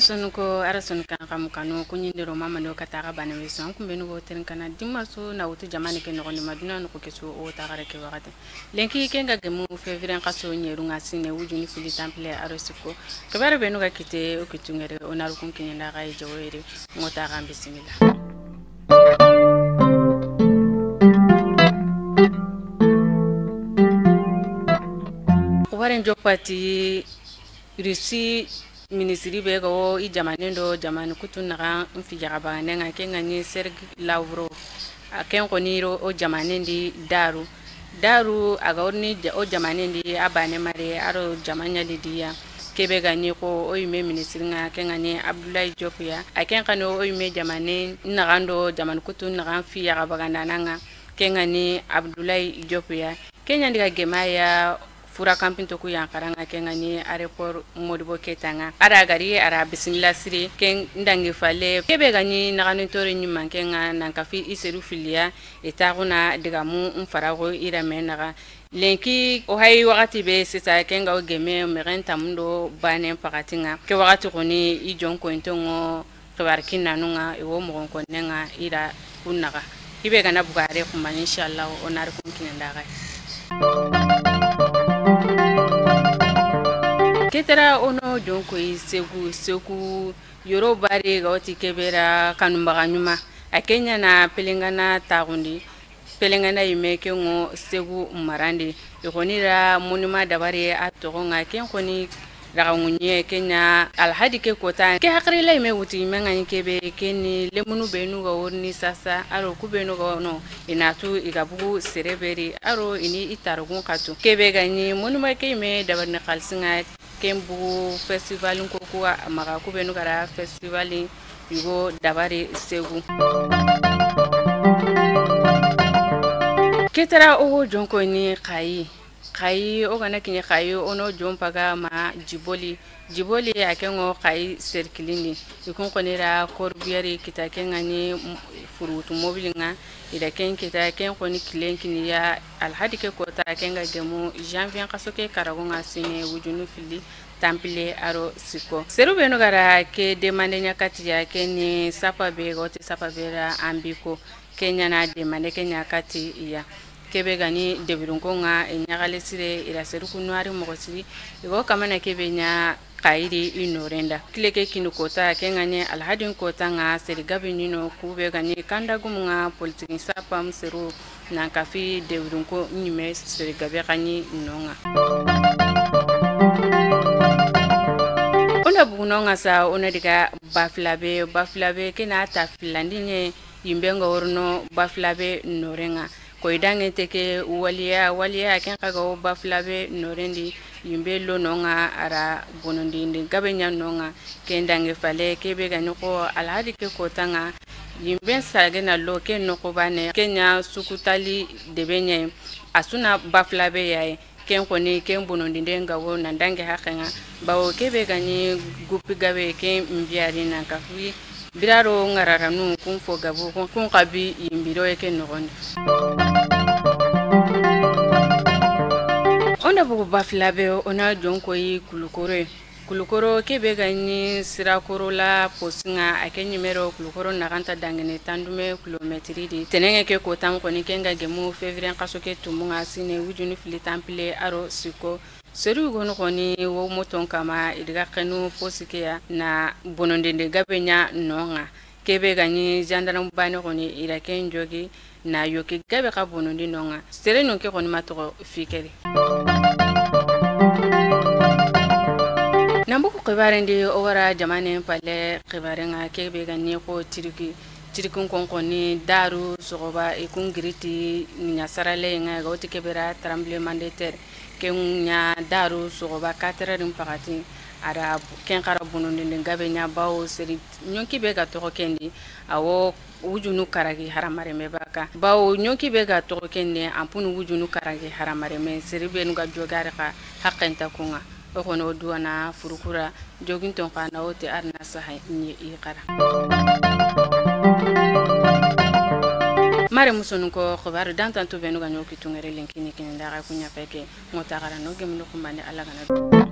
musono ko arason kan kamukano kunyindiro mama no katara bana weso kumbe no woten kana dimaso na wutu jamani ke no ni maduna no ko keso o tagara ke wakati lenki kenga gemu fevrier kaso nyeru ngasine wujuni fili temple arosiko kabare beno ga kite o kitungere onaru kun kinyanda ga jawere ngota ga bismillah. Waren jopati Russi ministri be go I jamanendo jamanu kutunaga mfijaga banenga kenga ni Serge Lavrov aken koniro o jamanendi daru agawni o jamanendi abane mare aro jamanya lidia kebe gani ko o yime ministri nga kenga ni Abdoulaye Diop ya aken kano o yime jamane nagando jamanu kutunaga mfijaga bananga kenga ni Abdoulaye Diop ya kenya ndiga gemaya fura kampinto ku yankaranga kengani airport modibo ketanga ara gari ara bismillah siri ken ndangi fale kebe gani naganu tore nyima kenga nankafi iseru filia etaguna digamu mfarago ira menaga lenki o hay wakati be sisa kenga o geme merenta mundo bane pakatinga ke wakati koni I jonko intongo kebarkina nunga ewo mo konenga ira kunaga ibe gana bugare kuma inshallah onar kumkina ndaga ketera ono jonko segu yoro bare gawti kebera kanumbaga nyuma akenya na pelengana tagundi pelengana yimeke ngo segu marande ikonira munuma dabare atogonga kenkoni ragunye kenya alhadi ke kota ke hakri lay me wuti mengani kebe keni lemunu benu ga woni sasa aro kubenu ga no inatu igabugu sereberi aro ini itarugun katu kebe gani munuma ke me dabarne khalsinga kembu festival ko ko maga kubenu gara festival yugo dabare segu ketara o jonko ni kai o gana kinye kai ono jompaga ma jiboli akengo kai serkilini ikon konera korbiari kitakenga ni furutu mobilinga ida ken kitaken koni kilenkini ya alhadike kota kenga gemu janvier kasoke karagonga sine wujunu fili tampile aro siko serube no gara ke demande nyakati ya keni sapabe gote sapabera ambiko kenya na demande kenya kati ya kebe gani debirunko nga enyagale sire ila seruku noari mogosiri igo kamana kebe nya kairi inorenda kileke kinu kota kenganye alhadin kota nga serigabe nino kube gani kanda gumunga politiki sapam seru na kafi debirunko nyime serigabe gani nonga ona bunonga sa ona diga baflabe kena tafilandine yimbenga orno baflabe norenga ko idange teke waliya ken kaga o baflabe norendi yimbe lo nonga ara bonondi ndi gabenya nonga kendange fale kebe gani ko alhadi ke kotanga yimbe sage na lo ken no ko bane kenya sukutali debenya asuna baflabe yae ken koni ken bonondi ndenga wo nandange hakenga bawo kebe gani gupi gabe ken mbiari na kafi biraro ngarara nu kumfo gabo kun qabi yimbiro yake nogondi ona bugu baflabe ona jonko yi kulukoro kebe gani sirakoro la posinga akenyi mero kulukoro nakanta dangene tandume kilometri di tenenge ke ko tam ko ni kenga gemu fevrier kasoke tumunga sine wujuni fili temple aro siko seru gono koni wo moton kama idiga kanu posike ya na bonondende gabenya nonga kebe gani jandaram bani koni ira ken jogi na yoki gabe ka bonondi nonga sere no ke koni matoko fikeri nambuko kebarende owara jamane pale kebarenga kebe gani ko tirikun konkoni daru sogoba ikungiriti nyasarale nga goti kebera tremblement de terre kenya daru sogoba 4 heures pakati ara ken karabunundi ngabe nya bawo seri nyonki be ga to kendi awo wujunu karagi haramare me baka bawo nyonki be ga to kendi ampunu wujunu karagi haramare me seri be nga jogare ka hakenta kunga o kono duwana furukura joginton kana wote arna sahay ni iqara mare musonu ko khobaru dantan to benu ganyo kitungere linkini kinda ga kunya peke mota gara no gemno kumbane ala kana